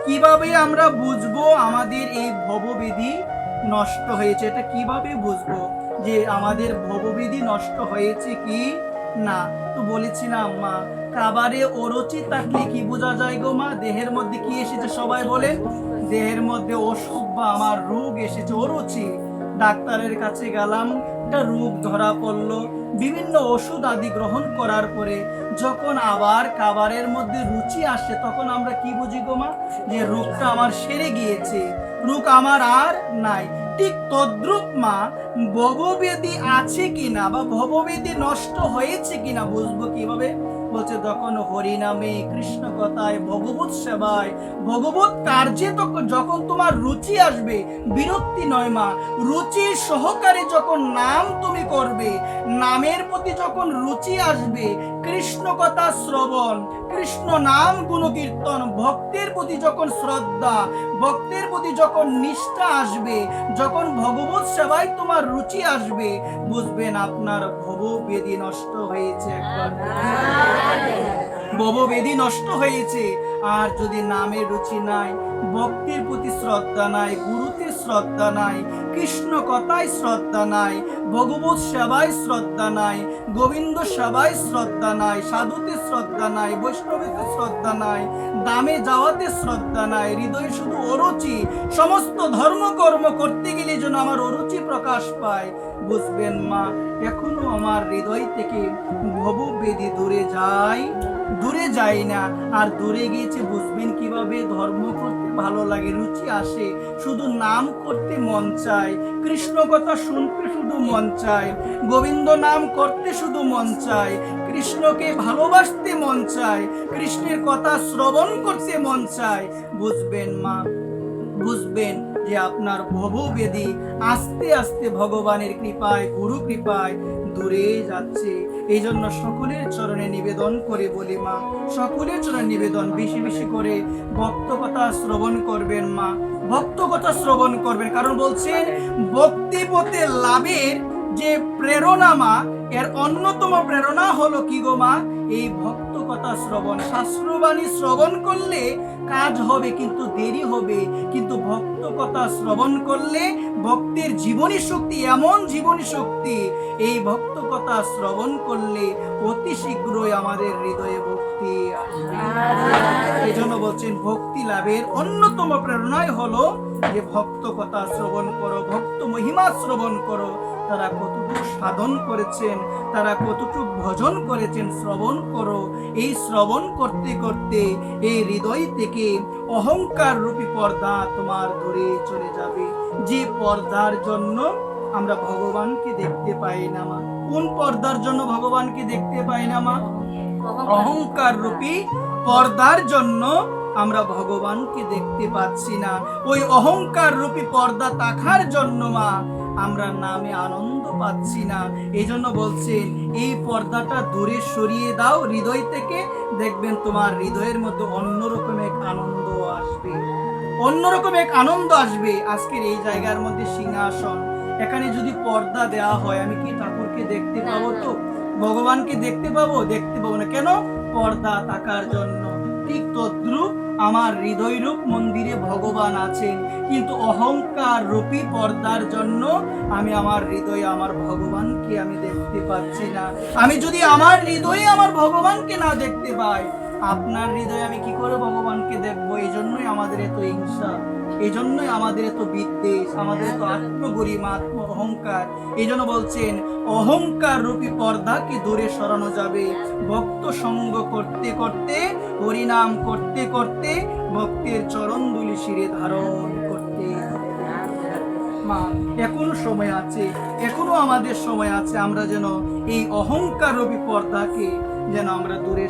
কিভাবে আমরা বুঝবো আমাদের এই ভববেদী নষ্ট হয়েছে? এটা কিভাবে বুঝবো যে আমাদের ভববেদী নষ্ট হয়েছে কি না? তো বলেছিলাম মা, খাবারে অরুচি থাকলে কি বোঝা যায় গো মা? দেহের মধ্যে কি এসেছে সবাই বলেন? দেহের মধ্যে অসুখ বা আমার রোগ এসেছে, অরুচি। ডাক্তারের কাছে গেলাম, একটা রোগ ধরা পড়লো, বিভিন্ন ওষুধ আদি গ্রহণ করার পরে যখন আবার খাবারের মধ্যে রুচি আসে, তখন আমরা কি বুঝি গো মা? যে রোগটা আমার সেরে গিয়েছে, রোগ আমার আর নাই। ঠিক তদ্রূপ মা, ভববেদী আছে কিনা বা ভববেদী নষ্ট হয়েছে কিনা বুঝবো কিভাবে? বলছে যখন হরিনামে, কৃষ্ণ কথায়, ভগবত সেবায়, ভগবত কার্যে তখন যখন তোমার রুচি আসবে, বিরক্তি নয় মা, রুচি সহকারে যখন নাম তুমি করবে, নামের প্রতি যখন রুচি আসবে, কৃষ্ণ কথা শ্রবণ, কৃষ্ণ নাম গুণকীর্তন, ভক্তের প্রতি যখন শ্রদ্ধা, ভক্তের প্রতি যখন নিষ্ঠা আসবে, যখন ভগবত সেবায় তোমার রুচি আসবে, বুঝবেন আপনার ভববেদী নষ্ট হয়েছে। একবার ভববেদী নষ্ট হয়েছে। আর যদি নামের রুচি নাই, ভক্তির প্রতি শ্রদ্ধা নাই, গুরুতে শ্রদ্ধা নাই, কৃষ্ণ কথায় শ্রদ্ধা নাই, ভগবত সেবায় শ্রদ্ধা নাই, গোবিন্দ সেবায় শ্রদ্ধা নাই, সাধুতে শ্রদ্ধা নাই, বৈষ্ণবেতে শ্রদ্ধা নাই, দামে যাওয়াতে শ্রদ্ধা নাই, হৃদয় শুধু অরুচি, সমস্ত ধর্মকর্ম করতে গেলে যেন আমার অরুচি প্রকাশ পায়, বুঝবেন মা এখনো আমার হৃদয় থেকে ভববেদী দূরে যায় না। আর দূরে গিয়েছে বুঝবেন কিভাবে? ধর্ম করতে ভালো লাগে, রুচি আসে, শুধু নাম করতে মন চায়, কৃষ্ণ কথা শুনতে শুধু মন চায়, গোবিন্দ নাম করতে শুধু মন চায়, কৃষ্ণকে ভালোবাসতে মন চায়, কৃষ্ণের কথা শ্রবণ করতে মন চায়, বুঝবেন মা, বুঝবেন যে আপনার ভববেদী আস্তে আস্তে ভগবানের কৃপায়, গুরু কৃপায় দূরে যাচ্ছে। এই জন্য সকলের চরণে নিবেদন করে বলি মা, সকলের চরণে নিবেদন, বেশি বেশি করে ভক্ত কথা শ্রবণ করবেন মা, ভক্ত কথা শ্রবণ করবেন। কারণ বলছেন ভক্তি পথে লাভের যে প্রেরণা মা, এর অন্যতম প্রেরণা হলো কি গো মা? এই ভক্ত কথা শ্রবণ। শাস্ত্রবাণী শ্রবণ করলে কাজ হবে কিন্তু দেরি হবে, কিন্তু ভক্ত কথা শ্রবণ করলে ভক্তের জীবনী শক্তি, এমন জীবনী শক্তি, এই ভক্ত কথা শ্রবণ করলে অতি শীঘ্রই আমাদের হৃদয়ে ভক্তি আসবে। এই জন্য বলছেন ভক্তি লাভের অন্যতম প্রেরণাই হলো যে ভক্ত কথা শ্রবণ করো, ভক্ত মহিমা শ্রবণ করো, তারা কতটুকু সাধন করেছেন, তারা কতটুকু ভজন করেছেন, শ্রবণ করো। এই শ্রবণ করতে করতে এই হৃদয় থেকে অহংকার রূপী পর্দা তোমার দূরে চলে যাবে। যে পর্দার জন্য আমরা ভগবানকে দেখতে পাই না মা, কোন পর্দার জন্য ভগবানকে দেখতে পাই না মা? অহংকার রূপী পর্দার জন্য আমরা ভগবানকে দেখতে পাচ্ছি না। ওই অহংকার রূপী পর্দা থাকার জন্য মা আমরা নামে আনন্দ পাচ্ছি না। এই জন্য বলছেন এই পর্দাটা দূরে সরিয়ে দাও হৃদয় থেকে, দেখবেন তোমার হৃদয়ের মধ্যে অন্যরকম এক আনন্দ আসবে, অন্যরকম এক আনন্দ আসবে। আজকের এই জায়গার মধ্যে সিংহাসন, এখানে যদি পর্দা দেওয়া হয়, আমি কি ঠাকুরকে দেখতে পাবো? তো ভগবানকে দেখতে পাবো? দেখতে পাবো না। কেন? পর্দা থাকার জন্য। ঠিক তদ্রূপ আমার হৃদয় রূপ মন্দিরে ভগবান আছেন, কিন্তু অহংকার রূপী পর্দার জন্য আমি আমার হৃদয়ে আমার ভগবানকে আমি দেখতে পাচ্ছি না। আমি যদি আমার হৃদয়ে আমার ভগবানকে না দেখতে পাই, আপনার হৃদয়ে আমি কি করে ভগবানকে দেখবো? এই জন্যই আমাদের এত হিংসা, এই জন্যই আমাদের এত বিদ্বেষ, আমাদের এত আত্মগরিমা, আত্ম অহংকার। এই জন্য বলছেন অহংকার রূপী পর্দাকে দূরে সরানো যাবে ভক্ত সঙ্গ করতে করতে, হরিনাম করতে করতে, ভক্তের চরণ দুলি শিরে ধারণ করতে। মা এখনো সময় আছে, এখনো আমাদের সময় আছে, আমরা যেন এই অহংকার রূপী পর্দাকে যেন আমরা দূরে